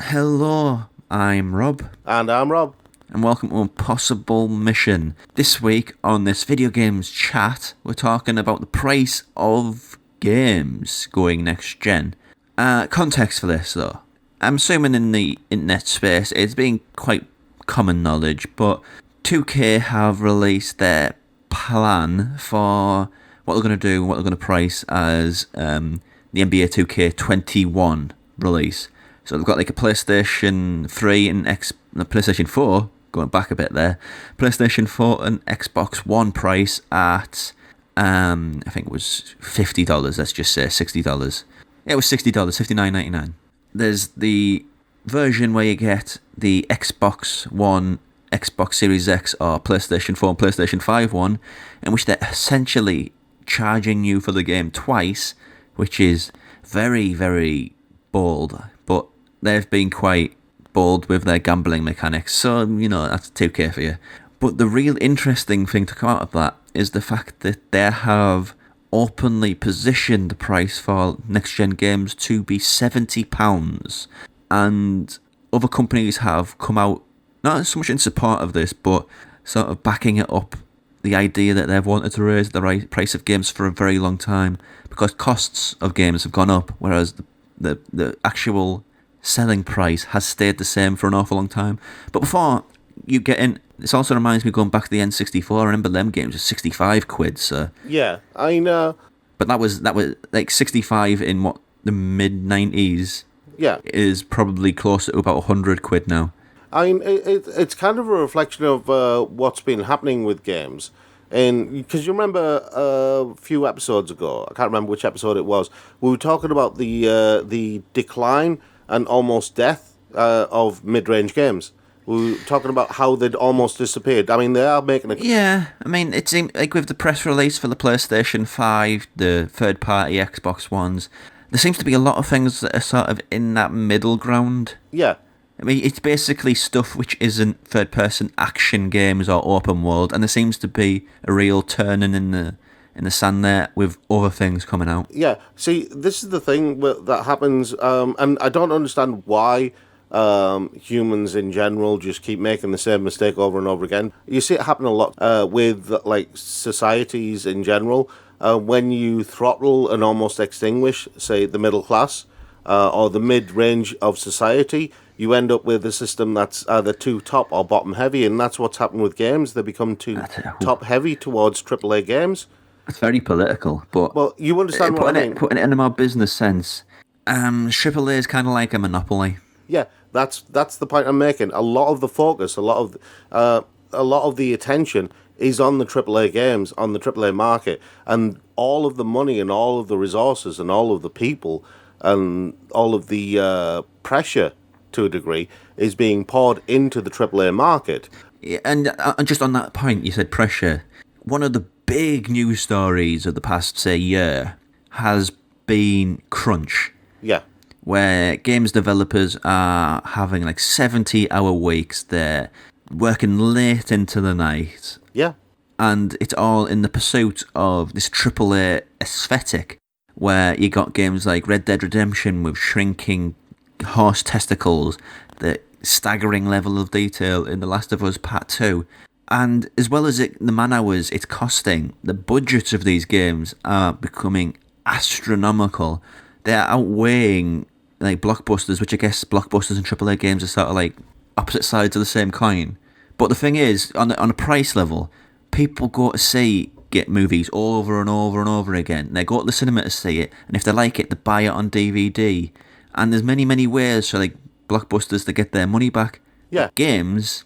Hello, I'm Rob, And I'm Rob. and welcome to Impossible Mission. This week on this video games chat, we're talking about the price of games going next gen. Context for this, though. I'm assuming in the internet space it's been quite common knowledge, but 2K have released their plan for what they're going to do, what they're going to price as the NBA 2K21 release. So they've got like a PlayStation 3 and PlayStation 4, going back a bit there, PlayStation 4 and Xbox One price at, I think it was $50, let's just say $60. Yeah, it was $60, $59.99. There's the version where you get the Xbox One, Xbox Series X or PlayStation 4 and PlayStation 5 one, in which they're essentially charging you for the game twice, which is very, very bold, but they've been quite bold with their gambling mechanics, so, that's 2K for you. But the real interesting thing to come out of that is the fact that they have openly positioned the price for next-gen games to be £70, and other companies have come out, not so much in support of this, but sort of backing it up, the idea that they've wanted to raise the price of games for a very long time, because costs of games have gone up, whereas the actual selling price has stayed the same for an awful long time. But before you get in, this also reminds me going back to the N64. I remember them games were 65 quid. So Yeah, I know. but that was like 65 in what, the mid 90s. Yeah, Is probably closer to about 100 quid now. I mean, it's kind of a reflection of what's been happening with games. And because you remember a few episodes ago, I can't remember which episode it was, we were talking about the decline and almost death of mid-range games. We were talking about how they'd almost disappeared. I mean, they are making a... Yeah, I mean, it seemed like with the press release for the PlayStation 5, the third-party Xbox Ones, there seems to be a lot of things that are sort of in that middle ground. Yeah, I mean, it's basically stuff which isn't third-person action games or open world, and there seems to be a real turning in the sand there with other things coming out. yeah. See, this is the thing that happens, and I don't understand why humans in general just keep making the same mistake over and over again. You see it happen a lot with like societies in general. When you throttle and almost extinguish, say, the middle class or the mid-range of society, you end up with a system that's either too top or bottom heavy, and that's what's happened with games. They become too top heavy towards AAA games. It's very political, but Well, you understand what I mean? putting it in a more business sense, AAA is kind of like a monopoly. Yeah, that's the point I'm making. A lot of the focus, a lot of the attention is on the AAA games, on the AAA market, and all of the money and all of the resources and all of the people and all of the pressure, to a degree, is being poured into the AAA market. Yeah, and just on that point, you said pressure. One of the big news stories of the past, say, year has been crunch, Yeah, where games developers are having like 70-hour weeks. They're working late into the night, yeah, and it's all in the pursuit of this AAA aesthetic, where you got games like Red Dead Redemption with shrinking horse testicles, the staggering level of detail in The Last of Us Part 2, and as well as the man hours it's costing, the budgets of these games are becoming astronomical. They're outweighing like blockbusters, which I guess blockbusters and AAA games are sort of like opposite sides of the same coin. But the thing is, on a price level, people go to get movies over and over and over again. They go to the cinema to see it, and if they like it, they buy it on DVD. And there's many, many ways for like blockbusters to get their money back. yeah, Games,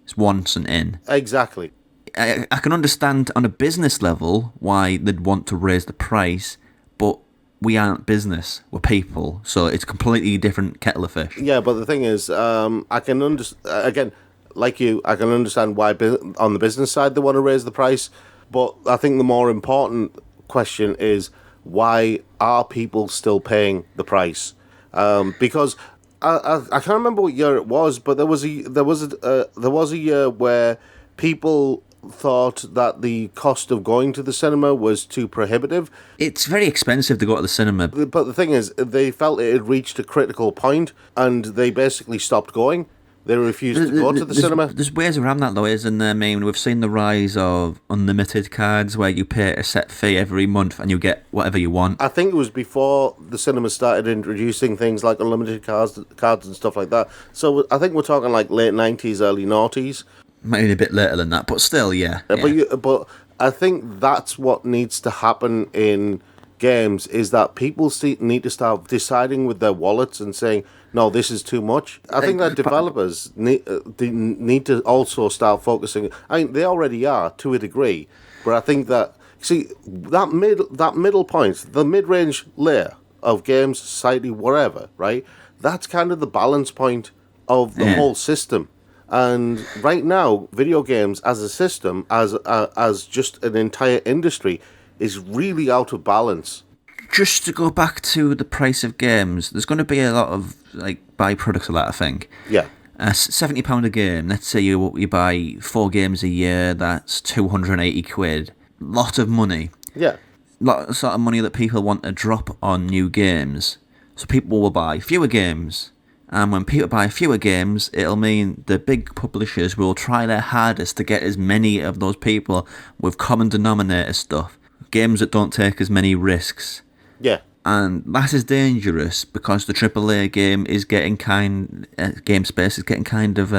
it's once and in. exactly. I can understand on a business level why they'd want to raise the price, but we aren't business, we're people, so it's a completely different kettle of fish. Yeah, but the thing is, I can understand, again, like you, I can understand why on the business side they want to raise the price, but I think the more important question is, why are people still paying the price? Because I can't remember what year it was, but there was a year where people thought that the cost of going to the cinema was too prohibitive. It's very expensive to go to the cinema. But the thing is, they felt it had reached a critical point, and they basically stopped going. They refused to go to the cinema. There's ways around that, though, isn't there? I mean, we've seen the rise of unlimited cards where you pay a set fee every month and you get whatever you want. I think it was before the cinema started introducing things like unlimited cards and stuff like that. So I think we're talking like late 90s, early noughties. Maybe a bit later than that, but still, yeah. But I think that's what needs to happen in games, is that people need to start deciding with their wallets and saying, no, this is too much. I think that developers need to also start focusing. I mean, they already are to a degree, but I think that, see, that middle point, the mid-range layer of games, society, whatever, right? That's kind of the balance point of the whole system. And right now, video games as a system, as just an entire industry, is really out of balance. Just to go back to the price of games, there's going to be a lot of like byproducts of that, I think. Yeah. £70 a game. Let's say you buy 4 games a year. That's £280. Lot of money. Yeah. Lot of sort of money that people want to drop on new games. So people will buy fewer games. And when people buy fewer games, it'll mean the big publishers will try their hardest to get as many of those people with common denominator stuff. Games that don't take as many risks. Yeah. And that is dangerous because the AAA game is getting game space is getting kind of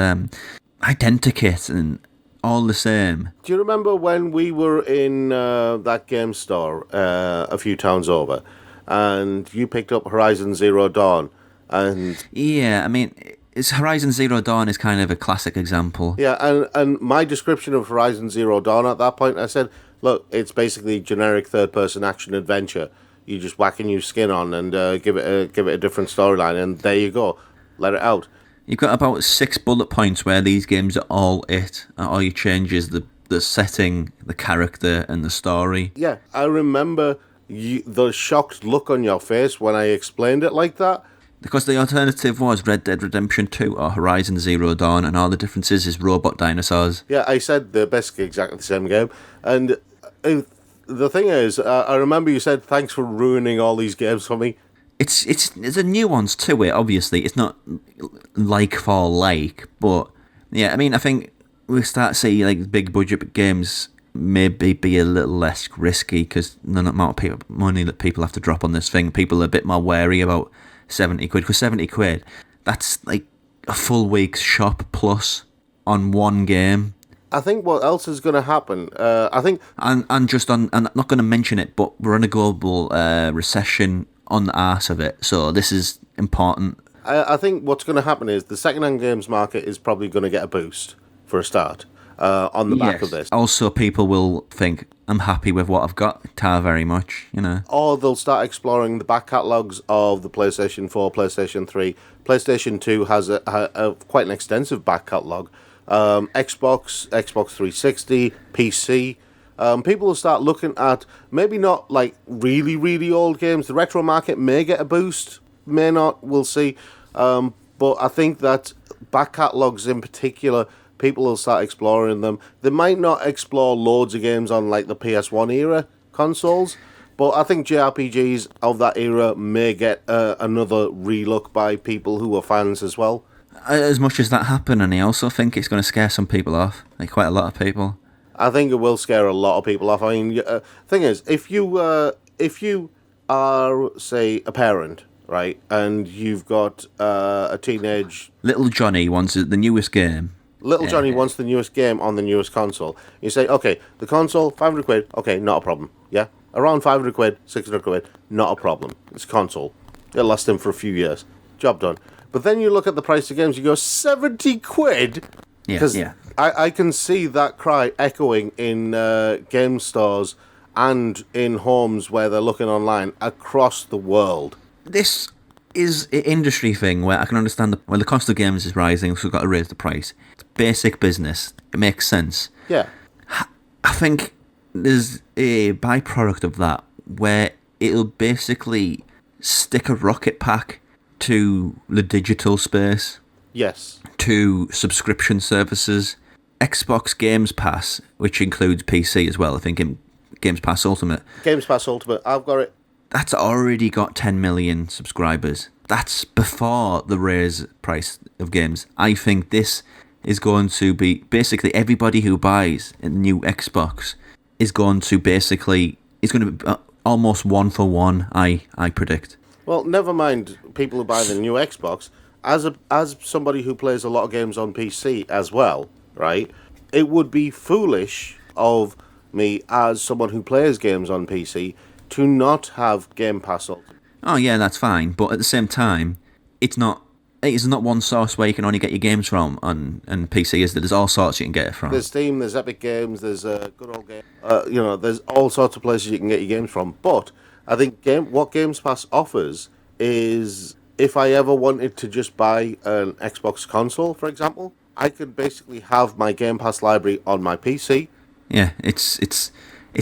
identikit and all the same. Do you remember when we were in that game store a few towns over, and you picked up Horizon Zero Dawn? And yeah, I mean, Horizon Zero Dawn is kind of a classic example. Yeah, and my description of Horizon Zero Dawn at that point, I said, look, it's basically generic third-person action adventure. You just whack a new skin on and give it a different storyline, and there you go. Let it out. You've got about 6 bullet points where these games are all it. All you change is the setting, the character, and the story. Yeah, I remember the shocked look on your face when I explained it like that. Because the alternative was Red Dead Redemption 2 or Horizon Zero Dawn, and all the differences is robot dinosaurs. Yeah, I said they're basically exactly the same game. And the thing is, I remember you said, thanks for ruining all these games for me. There's a nuance to it, obviously. It's not like for like, but yeah, I mean, I think we start to see like big budget games maybe be a little less risky because the amount of money that people have to drop on this thing, people are a bit more wary about 70 quid, because 70 quid, that's like a full week's shop plus on one game. I think what else is going to happen, I'm not going to mention it, but we're in a global recession on the arse of it, so this is important. I think what's going to happen is the second-hand games market is probably going to get a boost for a start on the back of this. Also, people will think, I'm happy with what I've got, very much, you know. Or they'll start exploring the back catalogues of the PlayStation 4, PlayStation 3. PlayStation 2 has a quite an extensive back catalogue. Xbox 360, PC. People will start looking at maybe not like really, really old games. The retro market may get a boost, may not, we'll see. But I think that back catalogues in particular, people will start exploring them. They might not explore loads of games on like the PS1 era consoles, but I think JRPGs of that era may get another relook by people who are fans as well. As much as that happened, and I also think it's going to scare some people off, like quite a lot of people. I think it will scare a lot of people off. I mean, thing is, if you are, say, a parent, right, and you've got a teenage... Little Johnny wants the newest game. Little Johnny wants the newest game on the newest console. You say, okay, the console, 500 quid, okay, not a problem, yeah? Around 500 quid, 600 quid, not a problem. It's a console. It'll last him for a few years. Job done. But then you look at the price of games, you go, 70 quid? Because I can see that cry echoing in game stores and in homes where they're looking online across the world. This is an industry thing where I can understand when the cost of games is rising, so we've got to raise the price. It's basic business. It makes sense. Yeah. I think there's a byproduct of that where it'll basically stick a rocket pack to the digital space. Yes. To subscription services. Xbox Games Pass, which includes PC as well. I think in Games Pass Ultimate. Games Pass Ultimate, I've got it. That's already got 10 million subscribers. That's before the raise price of games. I think this is going to be basically everybody who buys a new Xbox is going to be almost one for one. I predict. Well, never mind people who buy the new Xbox. As somebody who plays a lot of games on PC as well, right? It would be foolish of me as someone who plays games on PC to not have Game Pass Ultimate. Oh yeah, that's fine. But at the same time, it's not one source where you can only get your games from on PC, is there? There's all sorts you can get it from. There's Steam, there's Epic Games, there's good old game. There's all sorts of places you can get your games from. But I think what Games Pass offers is, if I ever wanted to just buy an Xbox console, for example, I could basically have my Game Pass library on my PC. Yeah, it's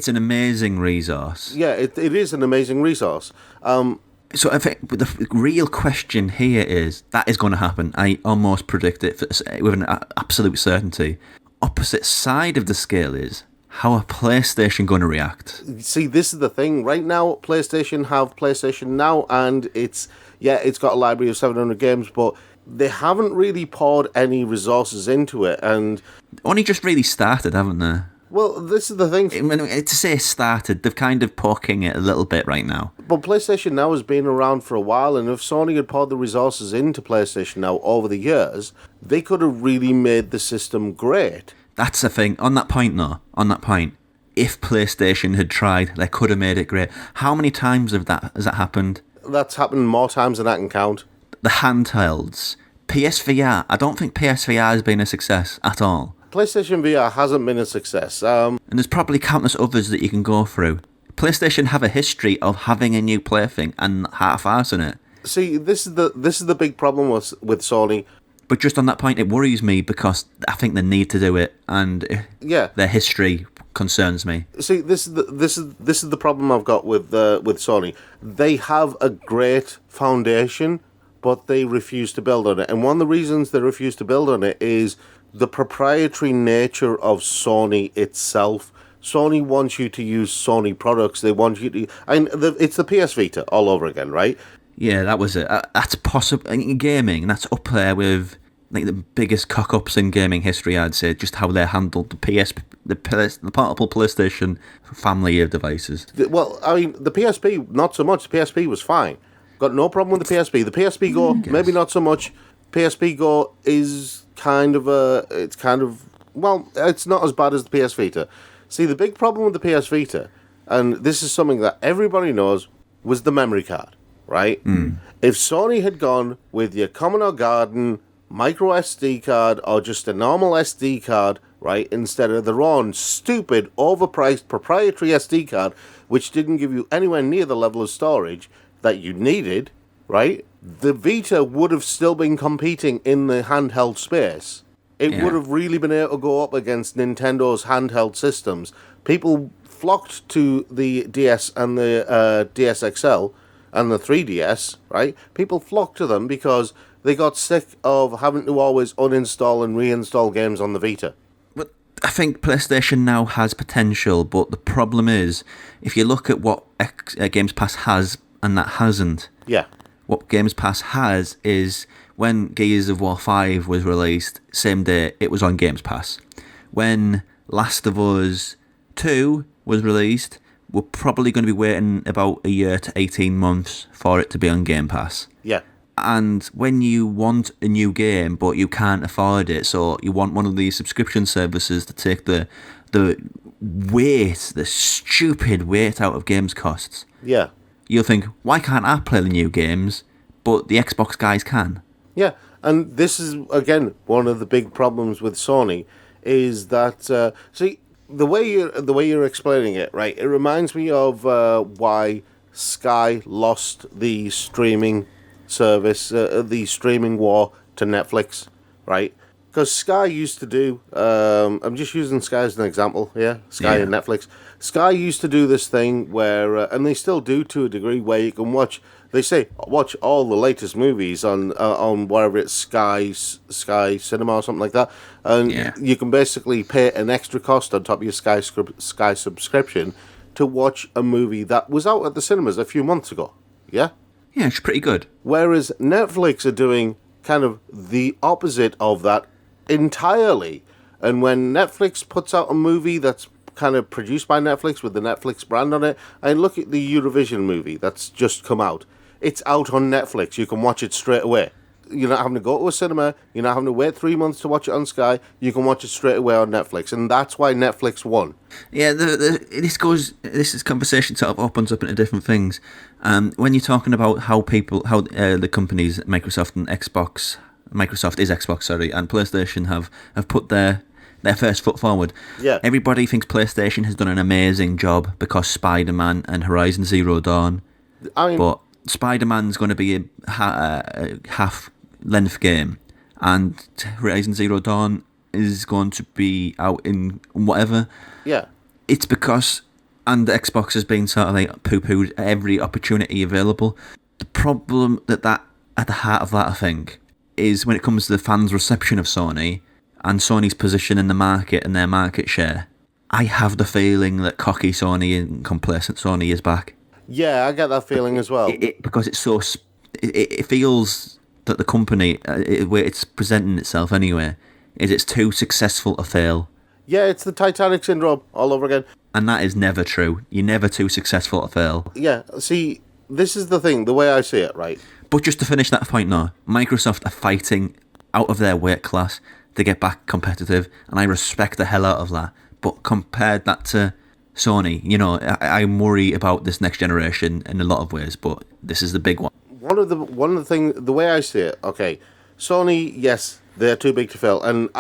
an amazing resource. Yeah, it is an amazing resource. So I think the real question here is, that is going to happen. I almost predict it with an absolute certainty. Opposite side of the scale is, how are PlayStation going to react? See, this is the thing. Right now, PlayStation have PlayStation Now, and it's got a library of 700 games, but they haven't really poured any resources into it. And only just really started, haven't they? Well, this is the thing. To say started, they're kind of poking it a little bit right now. But PlayStation Now has been around for a while, and if Sony had poured the resources into PlayStation Now over the years, they could have really made the system great. That's the thing. On that point, if PlayStation had tried, they could have made it great. How many times has that happened? That's happened more times than I can count. The handhelds. PSVR. I don't think PSVR has been a success at all. PlayStation VR hasn't been a success. And there's probably countless others that you can go through. PlayStation have a history of having a new plaything and half-arsing it. See, this is the big problem with Sony. But just on that point, it worries me because I think they need to do it, and their history concerns me. See, this is the problem I've got with Sony. They have a great foundation, but they refuse to build on it. And one of the reasons they refuse to build on it is the proprietary nature of Sony itself. Sony wants you to use Sony products. They want you to... it's the PS Vita all over again, right? Yeah, that was it. That's possible. In gaming, that's up there with like the biggest cock-ups in gaming history, I'd say, just how they handled the portable PlayStation family of devices. Well, I mean, the PSP, not so much. The PSP was fine. Got no problem with the PSP. The PSP Go, maybe not so much. PSP Go is it's not as bad as the PS Vita. See, the big problem with the PS Vita, and this is something that everybody knows, was the memory card, right? If Sony had gone with your Commodore Garden micro SD card or just a normal SD card, right, instead of their own stupid, overpriced proprietary SD card, which didn't give you anywhere near the level of storage that you needed, right, the Vita would have still been competing in the handheld space. It would have really been able to go up against Nintendo's handheld systems. People flocked to the DS and the DS XL and the 3DS, right? People flocked to them because they got sick of having to always uninstall and reinstall games on the Vita. But I think PlayStation Now has potential, but the problem is, if you look at what Games Pass has and that hasn't, what Games Pass has is, when Gears of War 5 was released, same day, it was on Games Pass. When Last of Us 2 was released, we're probably going to be waiting about a year to 18 months for it to be on Game Pass. Yeah. And when you want a new game, but you can't afford it, so you want one of these subscription services to take the stupid weight out of games costs. Yeah. You'll think, why can't I play the new games, but the Xbox guys can? Yeah, and this is, again, one of the big problems with Sony, is that, see, the way you're explaining it, right, it reminds me of why Sky lost the streaming service, the streaming war to Netflix, right? Because Sky used to do, I'm just using Sky as an example, Sky and Netflix. Sky used to do this thing where, and they still do to a degree, where you can watch They say watch all the latest movies on wherever it's Sky Cinema or something like that, and you can basically pay an extra cost on top of your Sky subscription to watch a movie that was out at the cinemas a few months ago. Yeah? Yeah, it's pretty good. Whereas Netflix are doing kind of the opposite of that entirely. And when Netflix puts out a movie that's kind of produced by Netflix with the Netflix brand on it, and look at the Eurovision movie that's just come out. It's out on Netflix. You can watch it straight away. You're not having to go to a cinema. You're not having to wait 3 months to watch it on Sky. You can watch it straight away on Netflix, and that's why Netflix won. Yeah, this conversation sort of opens up into different things. When you're talking about how the companies Microsoft and Xbox, Microsoft is Xbox, sorry, and PlayStation have put their first foot forward. Yeah. Everybody thinks PlayStation has done an amazing job because Spider-Man and Horizon Zero Dawn. But Spider-Man's going to be a half-length game, and Horizon Zero Dawn is going to be out in whatever. Yeah. It's because, and the Xbox has been sort of like poo-pooed every opportunity available. The problem that at the heart of that, I think, is when it comes to the fans' reception of Sony and Sony's position in the market and their market share. I have the feeling that cocky Sony and complacent Sony is back. Yeah, I get that feeling as well. Because it's so... It feels that the company, where it's presenting itself anyway, is it's too successful to fail. Yeah, it's the Titanic syndrome all over again. And that is never true. You're never too successful to fail. Yeah, see, this is the thing, the way I see it, right? But just to finish that point now, Microsoft are fighting out of their weight class to get back competitive, and I respect the hell out of that. But compared that to Sony, I worry about this next generation in a lot of ways, but this is the big one. One of the things, the way I see it, okay, Sony, yes, they're too big to fail, and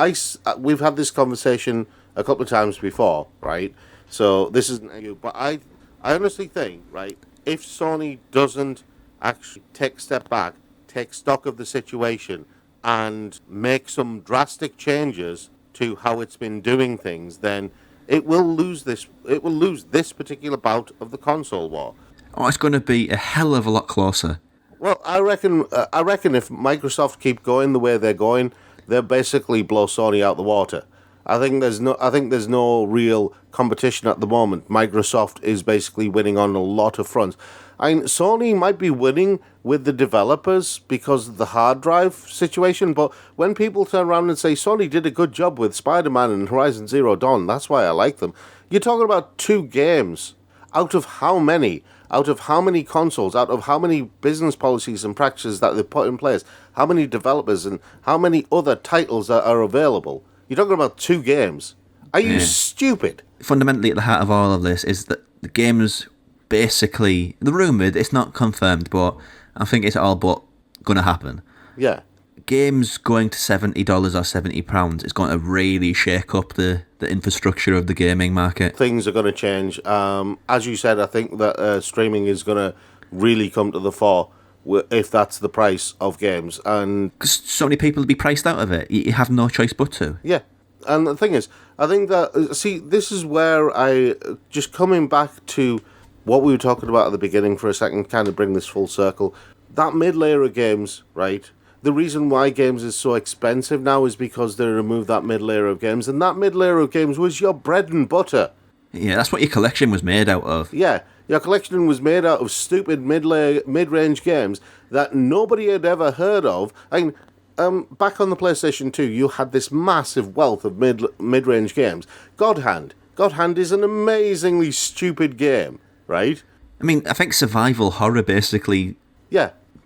we've had this conversation a couple of times before, right? So this isn't you, but I honestly think, right, if Sony doesn't actually take a step back, take stock of the situation, and make some drastic changes to how it's been doing things, then it will lose this. It will lose this particular bout of the console war. Oh, it's going to be a hell of a lot closer. Well, I reckon if Microsoft keep going the way they're going, they'll basically blow Sony out the water. I think there's no real competition at the moment. Microsoft is basically winning on a lot of fronts. Sony might be winning with the developers because of the hard drive situation, but when people turn around and say Sony did a good job with Spider-Man and Horizon Zero Dawn, that's why I like them. You're talking about 2 games out of how many? Out of how many consoles? Out of how many business policies and practices that they've put in place? How many developers and how many other titles that are available? You're talking about 2 games. Are you stupid? Fundamentally, at the heart of all of this is that the games basically, the rumoured, it's not confirmed, but I think it's all but going to happen. Yeah. Games going to $70 or £70 is going to really shake up the infrastructure of the gaming market. Things are going to change. As you said, I think that streaming is going to really come to the fore if that's the price of games. And because so many people will be priced out of it. You have no choice but to. Yeah. And the thing is, I think that, see, this is where just coming back to what we were talking about at the beginning for a second, kind of bring this full circle. That mid-layer of games, right? The reason why games is so expensive now is because they removed that mid-layer of games, and that mid-layer of games was your bread and butter. Yeah, that's what your collection was made out of. Yeah, your collection was made out of stupid mid-range games that nobody had ever heard of. Back on the PlayStation 2, you had this massive wealth of mid-range games. God Hand is an amazingly stupid game, right? I mean, I think survival horror basically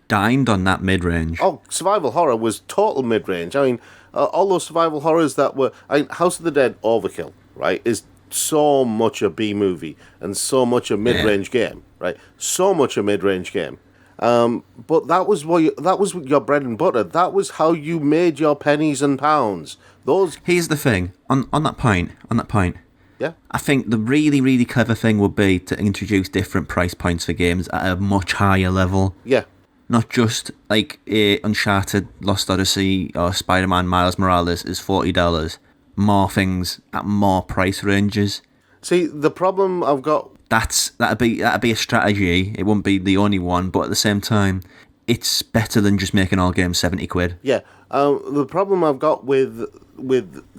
dined on that mid-range. Oh, survival horror was total mid-range. I mean, all those survival horrors that were... House of the Dead Overkill, right, is so much a B-movie and so much a mid-range game, right? So much a mid-range game. But that was your bread and butter. That was how you made your pennies and pounds. Here's the thing, on that point. Yeah. I think the really, really clever thing would be to introduce different price points for games at a much higher level. Yeah. Not just like Uncharted, Lost Odyssey, or Spider-Man Miles Morales is $40. More things at more price ranges. See, the problem I've got... that'd be a strategy. It wouldn't be the only one, but at the same time, it's better than just making all games 70 quid. Yeah. The problem I've got with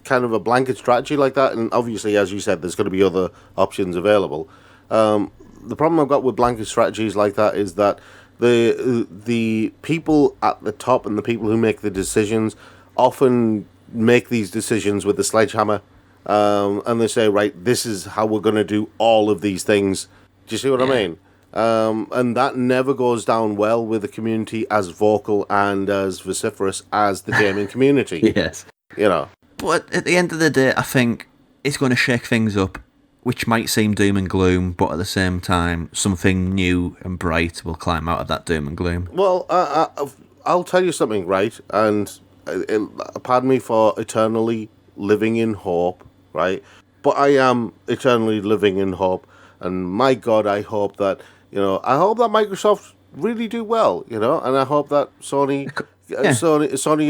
kind of a blanket strategy like that, and obviously, as you said, there's going to be other options available. The problem I've got with blanket strategies like that is that the people at the top and the people who make the decisions often make these decisions with the sledgehammer, and they say, right, this is how we're going to do all of these things. Do you see what I mean? And that never goes down well with the community as vocal and as vociferous as the gaming community. Yes. You know. But at the end of the day, I think it's going to shake things up, which might seem doom and gloom, but at the same time, something new and bright will climb out of that doom and gloom. Well, I'll tell you something, right? And pardon me for eternally living in hope, right? But I am eternally living in hope. And my God, I hope that, I hope that Microsoft really do well, and I hope that Sony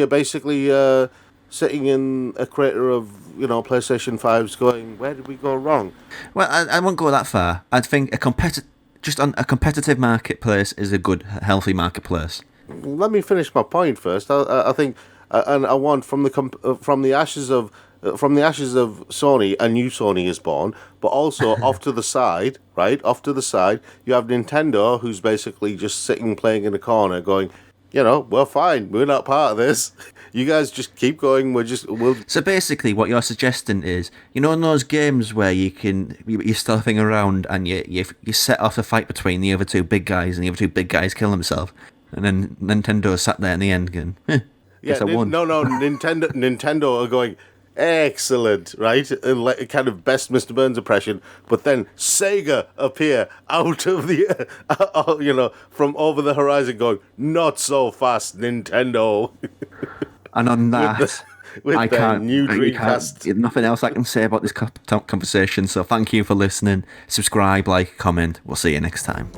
are basically sitting in a crater of, PlayStation 5s going, where did we go wrong? Well, I won't go that far. I think a competitive marketplace is a good, healthy marketplace. Let me finish my point first. I think, and I want from the ashes of Sony, a new Sony is born, but also off to the side, right? Off to the side, you have Nintendo, who's basically just sitting, playing in a corner, going, we're fine. We're not part of this. You guys just keep going. So basically, what you're suggesting is, in those games where you're stealthing around and you set off a fight between the other two big guys, and the other two big guys kill themselves, and then Nintendo sat there in the end going, guess I won. No, Nintendo are going, excellent, right? Like kind of best Mr. Burns impression, but then Sega appear out of the, from over the horizon, going, not so fast, Nintendo. And on that, with their new Dreamcast. Nothing else I can say about this conversation. So thank you for listening. Subscribe, like, comment. We'll see you next time.